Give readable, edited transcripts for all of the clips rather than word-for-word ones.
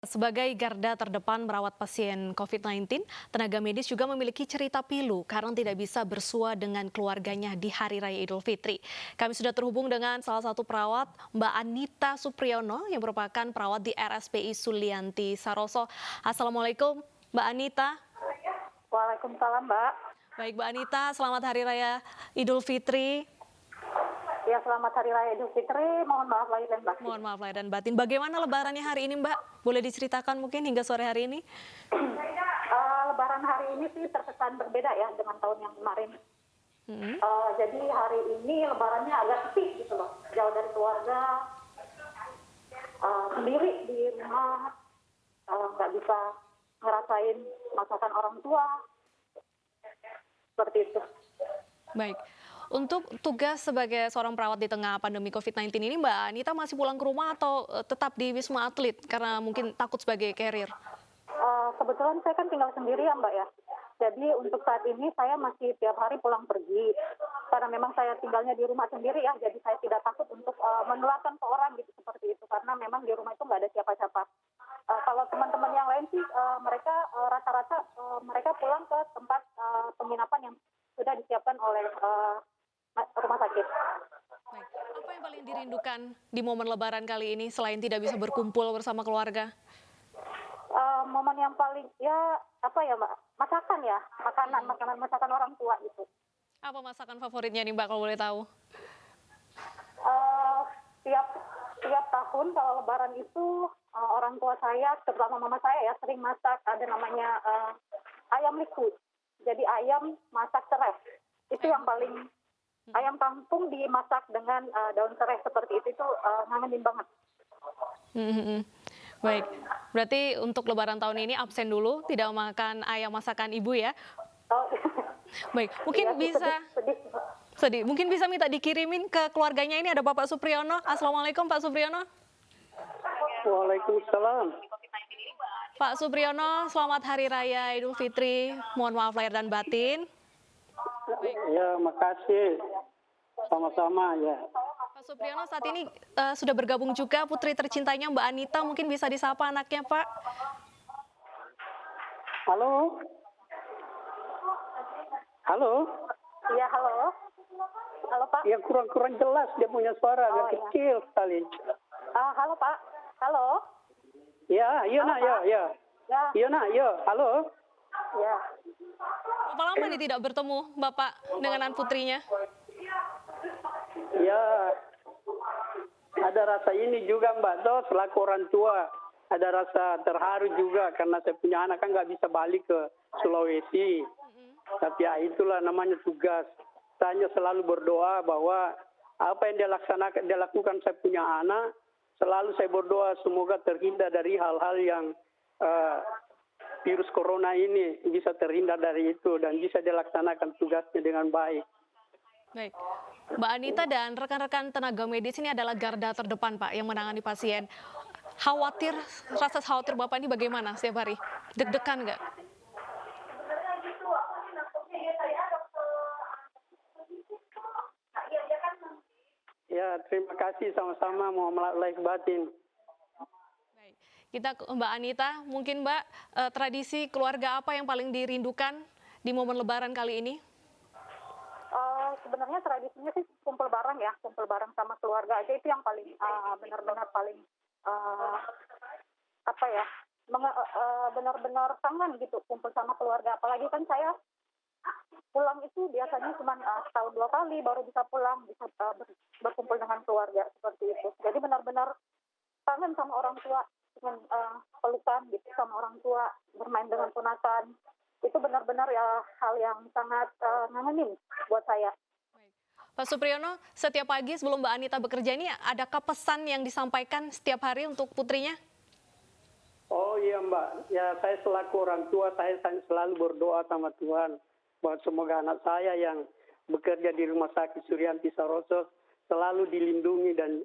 Sebagai garda terdepan merawat pasien COVID-19, tenaga medis juga memiliki cerita pilu karena tidak bisa bersua dengan keluarganya di Hari Raya Idul Fitri. Kami sudah terhubung dengan salah satu perawat, Mbak Anita Supriyono, yang merupakan perawat di RSPI Sulianti Saroso. Assalamualaikum, Mbak Anita. Waalaikumsalam, Mbak. Baik, Mbak Anita, selamat Hari Raya Idul Fitri. Ya, selamat Hari Raya Idul Fitri. Mohon maaf lahir dan batin. Mohon maaf lahir dan batin. Bagaimana lebarannya hari ini, Mbak? Boleh diceritakan mungkin hingga sore hari ini? Lebaran hari ini sih terkesan berbeda ya dengan tahun yang kemarin. Jadi hari ini lebarannya agak sepi gitu loh. Jauh dari keluarga, sendiri di rumah, nggak bisa ngerasain masakan orang tua. Seperti itu. Baik. Untuk tugas sebagai seorang perawat di tengah pandemi COVID-19 ini, Mbak Anita masih pulang ke rumah atau tetap di Wisma Atlet karena mungkin takut sebagai carrier? Kebetulan saya kan tinggal sendiri ya, Mbak ya. Jadi untuk saat ini saya masih tiap hari pulang pergi. Karena memang saya tinggalnya di rumah sendiri ya, jadi saya tidak takut untuk menularkan ke orang gitu seperti itu. Karena memang di rumah itu nggak ada siapa-siapa. Kalau teman-teman yang lain sih, mereka rata-rata mereka pulang ke tempat penginapan yang sudah disiapkan oleh rumah sakit. Baik. Apa yang paling dirindukan di momen Lebaran kali ini selain tidak bisa berkumpul bersama keluarga? Momen yang paling ya apa ya, Mbak, masakan ya, masakan orang tua gitu. Apa masakan favoritnya nih, Mbak, kalau boleh tahu? Eh, tiap tiap tahun kalau Lebaran itu orang tua saya, terutama mama saya ya sering masak, ada namanya ayam liku. Jadi ayam masak serai. Itu yang paling ayam kampung dimasak dengan daun serai seperti itu ngangenin banget. Baik, berarti untuk Lebaran tahun ini absen dulu, tidak makan ayam masakan ibu ya? Oh, Baik, mungkin iya, bisa sedih. sedih, mungkin bisa minta dikirimin ke keluarganya. Ini ada Bapak Supriyono. Assalamualaikum, Pak Supriyono. Waalaikumsalam. Pak Supriyono, selamat Hari Raya Idul Fitri. Mohon maaf lahir dan batin. Ya, makasih. Sama-sama ya. Pak Supriyono, saat ini sudah bergabung juga putri tercintanya Mbak Anita. Mungkin bisa disapa anaknya, Pak. Halo? Halo? Iya, halo. Halo, Pak. Ya kurang jelas dia punya suara agak iya. kecil sekali. Halo, Pak. Halo. Ya, iya nak, ya, ya. Ya, Iya nak, ya. Halo? ya. Berapa lama nih tidak bertemu Bapak dengan putrinya? Ya. Ada rasa ini juga Mbak Toh, selaku orang tua. Ada rasa terharu juga karena saya punya anak kan nggak bisa balik ke Sulawesi. Tapi ya itulah namanya tugas. Saya hanya selalu berdoa bahwa apa yang dia lakukan saya punya anak, selalu saya berdoa semoga terhindar dari hal-hal yang virus corona ini bisa terhindar dari itu dan bisa dilaksanakan tugasnya dengan baik. Baik, Mbak Anita dan rekan-rekan tenaga medis ini adalah garda terdepan, Pak, yang menangani pasien. Rasa khawatir Bapak ini bagaimana setiap hari? Deg-degan nggak? Ya, terima kasih sama-sama Muhammad lahir batin. Baik, kita ke Mbak Anita. Mungkin Mbak, tradisi keluarga apa yang paling dirindukan di momen Lebaran kali ini? Sebenarnya tradisinya sih kumpul bareng ya, kumpul bareng sama keluarga aja itu yang paling benar-benar paling apa ya, benar-benar kangen gitu kumpul sama keluarga. Apalagi kan saya pulang itu biasanya cuma setahun 2 kali baru bisa pulang, bisa berkumpul dengan keluarga seperti itu. Jadi benar-benar kangen sama orang tua, dengan pelukan gitu sama orang tua, bermain dengan ponakan. Itu benar-benar ya hal yang sangat ngangenin buat saya. Pak Supriyono, setiap pagi sebelum Mbak Anita bekerja ini, adakah pesan yang disampaikan setiap hari untuk putrinya? Oh iya Mbak, ya saya selaku orang tua saya selalu berdoa sama Tuhan bahwa semoga anak saya yang bekerja di Rumah Sakit Sulianti Saroso selalu dilindungi dan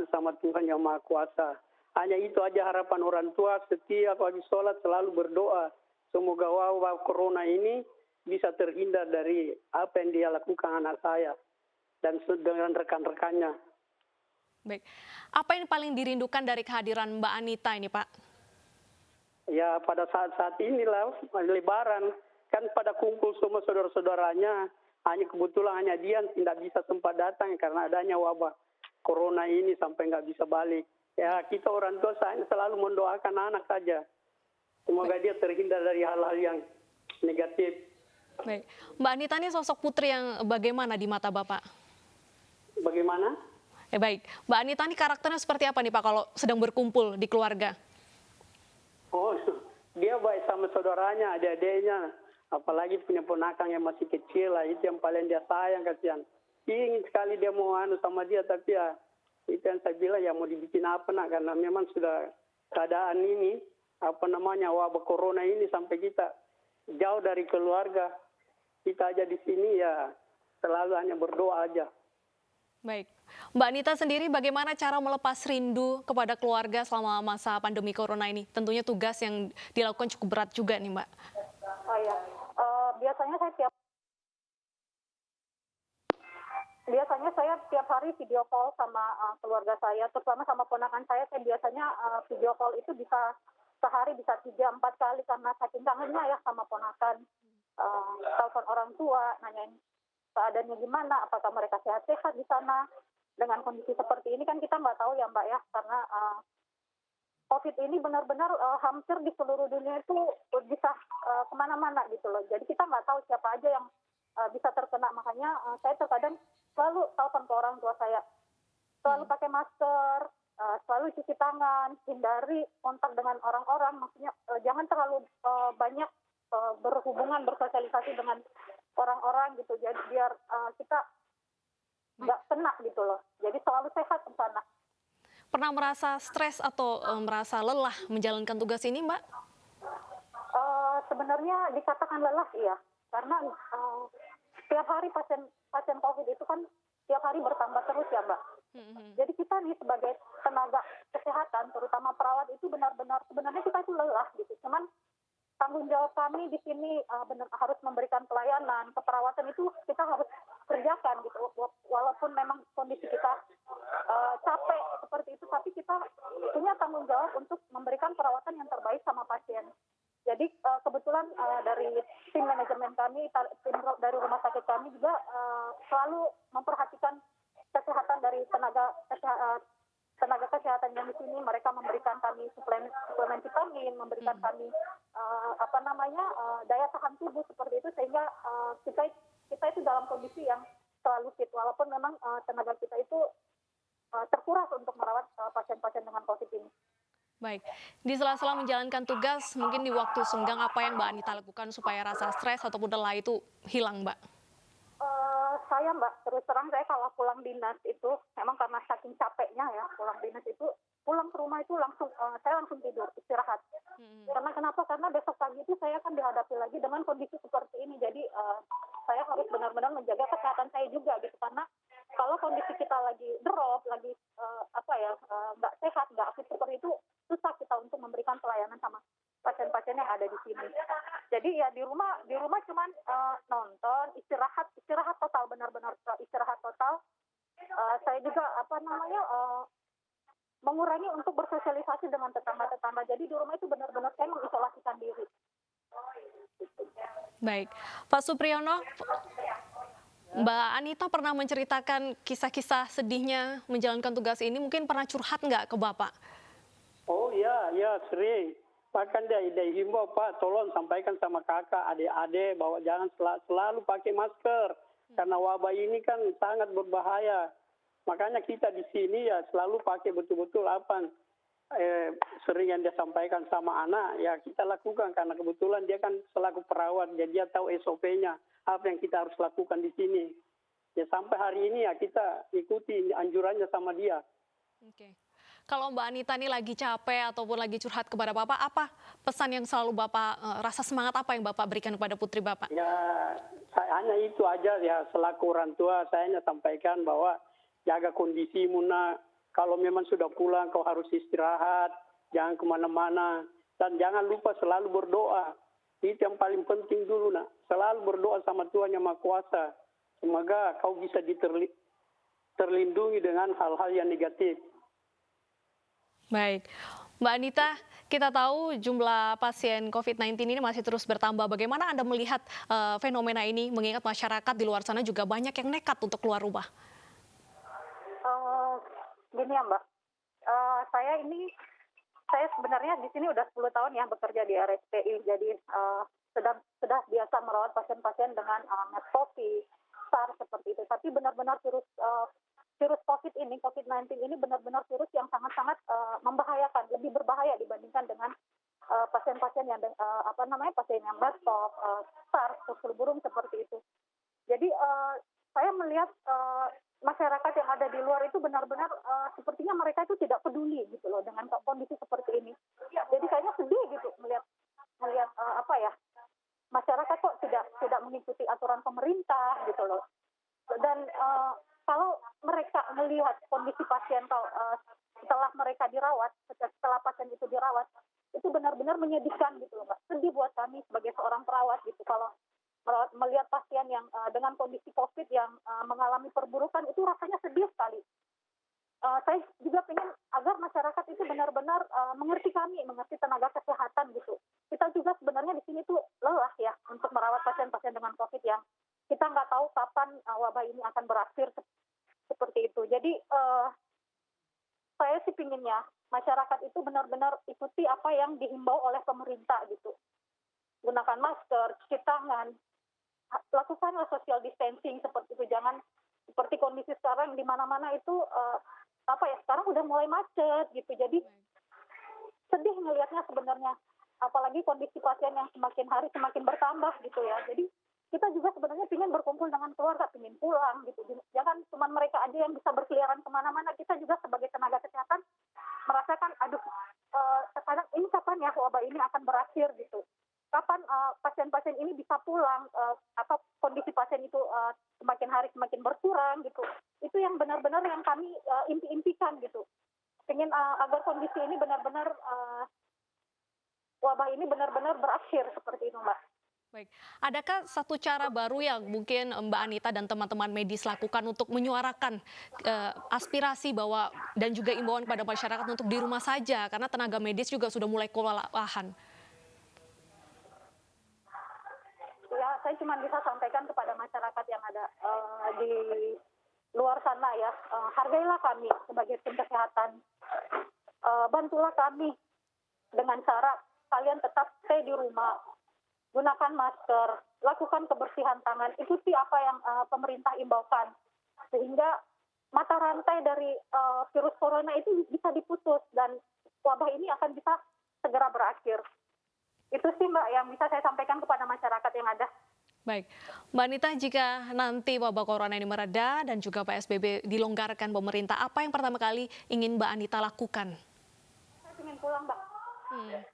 sama Tuhan Yang Maha Kuasa. Hanya itu aja harapan orang tua, setiap habis sholat selalu berdoa. Semoga wabah corona ini bisa terhindar dari apa yang dia lakukan anak saya dan dengan rekan-rekannya. Baik, apa yang paling dirindukan dari kehadiran Mbak Anita ini, Pak? Ya pada saat-saat inilah Lebaran kan pada kumpul semua saudara-saudaranya, hanya kebetulan hanya dia yang tidak bisa sempat datang karena adanya wabah corona ini sampai nggak bisa balik. Ya kita orang tua saya selalu mendoakan anak saja, semoga dia terhindar dari hal-hal yang negatif. Baik, Mbak Anita ini sosok putri yang bagaimana di mata Bapak? Bagaimana? Baik, Mbak Anita ini karakternya seperti apa nih Pak kalau sedang berkumpul di keluarga? Oh, dia baik sama saudaranya, adik-adiknya. Apalagi punya ponakan yang masih kecil lah, itu yang paling dia sayang, kasihan. Ingin sekali dia mau anu sama dia, tapi ya itu yang saya bilang ya mau dibikin apa nak, karena memang sudah keadaan ini, wabah corona ini sampai kita jauh dari keluarga. Kita aja di sini ya selalu hanya berdoa aja. Baik, Mbak Anita sendiri bagaimana cara melepas rindu kepada keluarga selama masa pandemi corona ini? Tentunya tugas yang dilakukan cukup berat juga nih Mbak. Oh ya, biasanya saya tiap hari video call sama keluarga saya, terutama sama ponakan saya. Saya biasanya video call itu bisa sehari bisa 3-4 kali karena saking kangennya ya sama ponakan. Telepon orang tua, nanyain keadaannya gimana, apakah mereka sehat-sehat di sana. Dengan kondisi seperti ini kan kita nggak tahu ya Mbak ya, karena COVID ini benar-benar hampir di seluruh dunia itu bisa kemana-mana gitu loh. Jadi kita nggak tahu siapa aja yang bisa terkena. Makanya saya terkadang selalu telepon ke orang tua saya, selalu pakai masker, selalu cuci tangan, hindari kontak dengan orang-orang. Maksudnya jangan terlalu banyak berhubungan, bersosialisasi dengan orang-orang gitu. Jadi biar kita nggak kena gitu loh. Jadi selalu sehat di sana. Pernah merasa stres atau merasa lelah menjalankan tugas ini Mbak? Sebenarnya dikatakan lelah iya, karena setiap hari pasien COVID itu kan tiap hari bertambah terus ya Mbak. Jadi kita nih sebagai tenaga kesehatan, terutama perawat itu benar-benar sebenarnya kita itu lelah gitu. Cuman tanggung jawab kami di sini benar harus memberikan pelayanan, keperawatan itu kita harus kerjakan gitu. Walaupun memang kondisi kita capek seperti itu, tapi kita punya tanggung jawab untuk memberikan perawatan yang terbaik sama pasien. Jadi kebetulan dari tim manajemen kami, tim dari rumah sakit kami juga selalu memperhatikan kesehatan dari tenaga kesehatan yang di sini. Mereka memberikan kami suplemen vitamin, memberikan kami daya tahan tubuh seperti itu, sehingga kita itu dalam kondisi yang selalu fit, walaupun memang tenaga kita itu terkuras untuk merawat pasien-pasien dengan COVID ini. Baik, di sela-sela menjalankan tugas, mungkin di waktu senggang apa yang Mbak Anita lakukan supaya rasa stres ataupun lelah itu hilang Mbak? Saya Mbak, terus terang saya kalau pulang dinas itu, memang karena saking capeknya ya, pulang dinas itu, pulang ke rumah itu saya langsung tidur, istirahat. Karena kenapa? Karena besok pagi itu saya akan dihadapi lagi dengan kondisi seperti ini. Jadi saya harus benar-benar menjaga kesehatan saya juga gitu. Karena kalau kondisi kita lagi drop, lagi nggak sehat, nggak fit seperti itu, susah kita untuk memberikan pelayanan sama pasien-pasien yang ada di sini. Jadi ya di rumah cuman nonton, istirahat total, benar-benar istirahat total. Saya juga mengurangi untuk bersosialisasi dengan tetangga-tetangga. Jadi di rumah itu benar-benar saya mengisolasikan diri. Baik, Pak Supriyono, Mbak Anita pernah menceritakan kisah-kisah sedihnya menjalankan tugas ini, mungkin pernah curhat nggak ke Bapak? Oh ya sering. Bahkan dia himbau, Pak, tolong sampaikan sama kakak, adik-adik bahwa jangan selalu pakai masker. Karena wabah ini kan sangat berbahaya. Makanya kita di sini ya selalu pakai betul-betul sering yang dia sampaikan sama anak, ya kita lakukan. Karena kebetulan dia kan selaku perawat, jadi dia tahu SOP-nya, apa yang kita harus lakukan di sini. Ya sampai hari ini ya kita ikuti anjurannya sama dia. Oke. Kalau Mbak Anita ini lagi capek ataupun lagi curhat kepada Bapak, apa pesan yang selalu Bapak rasa semangat apa yang Bapak berikan kepada putri Bapak? Ya, saya hanya itu aja ya, selaku orang tua saya hanya sampaikan bahwa jaga kondisimu nak. Kalau memang sudah pulang kau harus istirahat, jangan kemana-mana. Dan jangan lupa selalu berdoa. Itu yang paling penting dulu nak. Selalu berdoa sama Tuhan Yang Maha Kuasa. Semoga kau bisa terlindungi dengan hal-hal yang negatif. Baik, Mbak Anita, kita tahu jumlah pasien COVID-19 ini masih terus bertambah. Bagaimana Anda melihat fenomena ini, mengingat masyarakat di luar sana juga banyak yang nekat untuk keluar rumah? Eh, Gini ya Mbak, saya sebenarnya di sini udah 10 tahun ya bekerja di RSPI, jadi sudah biasa merawat pasien-pasien dengan MERS-CoV, SARS seperti itu. Tapi benar-benar virus COVID-19 ini benar-benar virus yang sangat-sangat membahayakan, lebih berbahaya dibandingkan dengan pasien-pasien yang pasien yang MERS-CoV, SARS, flu burung seperti itu. Jadi saya melihat masyarakat yang ada di luar itu benar-benar sepertinya mereka itu tidak peduli gitu loh dengan kondisi seperti ini. Jadi kayaknya sedih gitu melihat masyarakat kok tidak mengikuti aturan pemerintah gitu loh. Dan kalau mereka melihat kondisi pasien setelah mereka dirawat, setelah pasien itu dirawat, itu benar-benar menyedihkan gitu loh Mbak. Sedih buat kami sebagai seorang perawat gitu kalau melihat pasien yang dengan kondisi COVID yang mengalami perburukan itu rasanya sedih sekali. Saya juga ingin agar masyarakat itu benar-benar mengerti kami, mengerti tenaga kesehatan gitu. Kita juga sebenarnya di sini tuh lelah ya untuk merawat pasien-pasien dengan COVID yang kita nggak tahu kapan wabah ini akan berakhir seperti itu. Jadi saya sih pinginnya masyarakat itu benar-benar ikuti apa yang dihimbau oleh pemerintah gitu. Gunakan masker, cuci tangan, lakukanlah social distancing seperti itu. Jangan seperti kondisi sekarang di mana-mana itu sekarang udah mulai macet gitu. Jadi sedih ngelihatnya sebenarnya. Apalagi kondisi pasien yang semakin hari semakin bertambah gitu ya. Jadi kita juga sebenarnya ingin berkumpul dengan keluarga, ingin pulang gitu. Jangan cuma mereka aja yang bisa berkeliaran kemana-mana. Kita juga sebagai tenaga kesehatan merasakan, kadang ini kapan ya wabah ini akan berakhir gitu. Kapan pasien-pasien ini bisa pulang, atau kondisi pasien itu semakin hari semakin berkurang gitu. Itu yang benar-benar yang kami impi-impikan gitu. Ingin agar kondisi ini benar-benar wabah ini benar-benar berakhir seperti itu Mbak. Baik, adakah satu cara baru yang mungkin Mbak Anita dan teman-teman medis lakukan untuk menyuarakan aspirasi bahwa dan juga imbauan kepada masyarakat untuk di rumah saja karena tenaga medis juga sudah mulai kewalahan? Ya, saya cuma bisa sampaikan kepada masyarakat yang ada di luar sana ya, hargailah kami sebagai tim kesehatan, bantulah kami dengan cara kalian tetap stay di rumah, gunakan masker, lakukan kebersihan tangan, ikuti apa yang pemerintah imbaukan, sehingga mata rantai dari virus corona itu bisa diputus dan wabah ini akan bisa segera berakhir. Itu sih Mbak yang bisa saya sampaikan kepada masyarakat yang ada. Baik, Mbak Anita, jika nanti wabah corona ini mereda dan juga PSBB dilonggarkan pemerintah, apa yang pertama kali ingin Mbak Anita lakukan? Saya ingin pulang Mbak.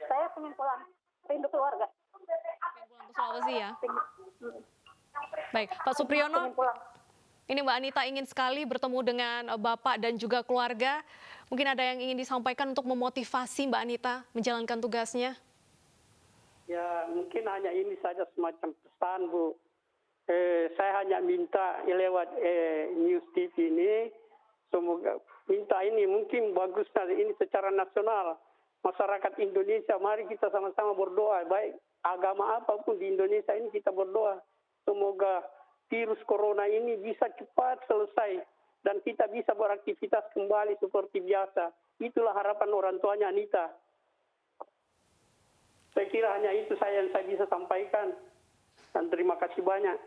Saya ingin pulang, rindu keluarga. Ingin pulang ke Sulawesi ya? Baik, Pak Supriyono, ini Mbak Anita ingin sekali bertemu dengan Bapak dan juga keluarga. Mungkin ada yang ingin disampaikan untuk memotivasi Mbak Anita menjalankan tugasnya? Ya, mungkin hanya ini saja semacam pesan, Bu. Saya hanya minta lewat News TV ini, semoga minta ini mungkin bagusnya ini secara nasional. Masyarakat Indonesia, mari kita sama-sama berdoa. Baik agama apapun di Indonesia ini kita berdoa. Semoga virus corona ini bisa cepat selesai dan kita bisa beraktivitas kembali seperti biasa. Itulah harapan orang tuanya Anita. Saya kira hanya itu yang saya bisa sampaikan. Dan terima kasih banyak.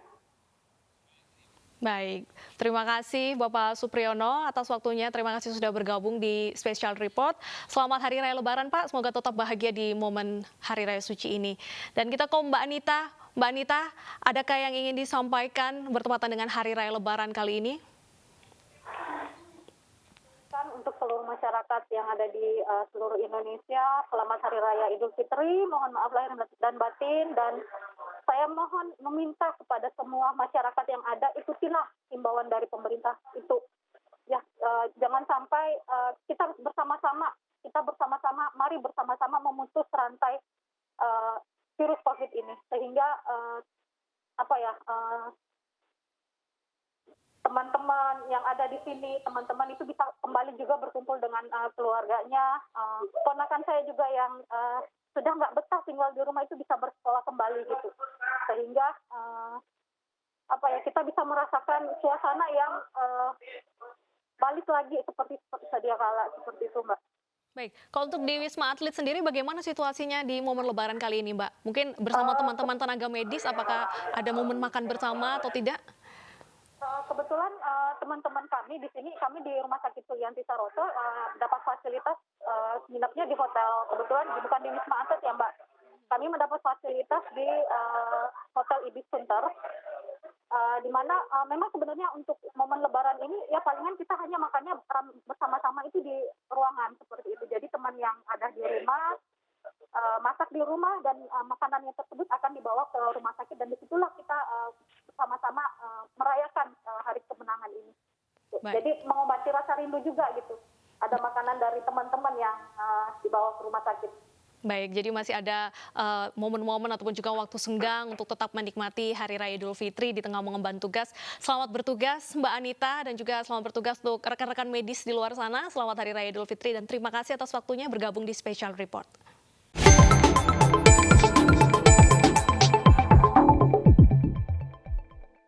Baik, terima kasih Bapak Supriyono atas waktunya. Terima kasih sudah bergabung di Special Report. Selamat Hari Raya Lebaran Pak, semoga tetap bahagia di momen Hari Raya Suci ini. Dan kita ke Mbak Anita. Mbak Anita, adakah yang ingin disampaikan bertepatan dengan Hari Raya Lebaran kali ini? Untuk seluruh masyarakat yang ada di seluruh Indonesia, selamat Hari Raya Idul Fitri, mohon maaf lahir dan batin, dan saya mohon meminta kepada semua masyarakat yang ada, ikutilah himbauan dari pemerintah itu. Ya, jangan sampai kita bersama-sama, mari bersama-sama memutus rantai virus COVID ini, sehingga teman-teman yang ada di sini, teman-teman itu bisa kembali juga berkumpul dengan keluarganya. Ponakan saya juga yang sudah nggak betah tinggal di rumah itu bisa bersekolah kembali gitu. Sehingga kita bisa merasakan suasana yang balik lagi seperti sedia kala, seperti itu, Mbak. Baik, kalau untuk di Wisma Atlet sendiri bagaimana situasinya di momen Lebaran kali ini, Mbak? Mungkin bersama teman-teman tenaga medis, apakah ada momen makan bersama atau tidak? Kebetulan teman-teman kami di sini, kami di Rumah Sakit Sulianti Saroso dapat fasilitas nginepnya di hotel. Kebetulan bukan di Wisma Atlet ya, Mbak. Kami mendapat fasilitas di Hotel Ibis Sunter, di mana memang sebenarnya untuk momen Lebaran ini ya palingan kita hanya makannya bersama-sama itu di ruangan seperti itu. Jadi teman yang ada di rumah masak di rumah dan makanannya tersebut akan dibawa ke rumah sakit dan disitulah kita bersama-sama merayakan hari kemenangan ini. Baik. Jadi mengobati rasa rindu juga gitu. Ada makanan dari teman-teman yang dibawa ke rumah sakit. Baik, jadi masih ada momen-momen ataupun juga waktu senggang untuk tetap menikmati Hari Raya Idul Fitri di tengah mengemban tugas. Selamat bertugas Mbak Anita dan juga selamat bertugas untuk rekan-rekan medis di luar sana. Selamat Hari Raya Idul Fitri dan terima kasih atas waktunya bergabung di Special Report.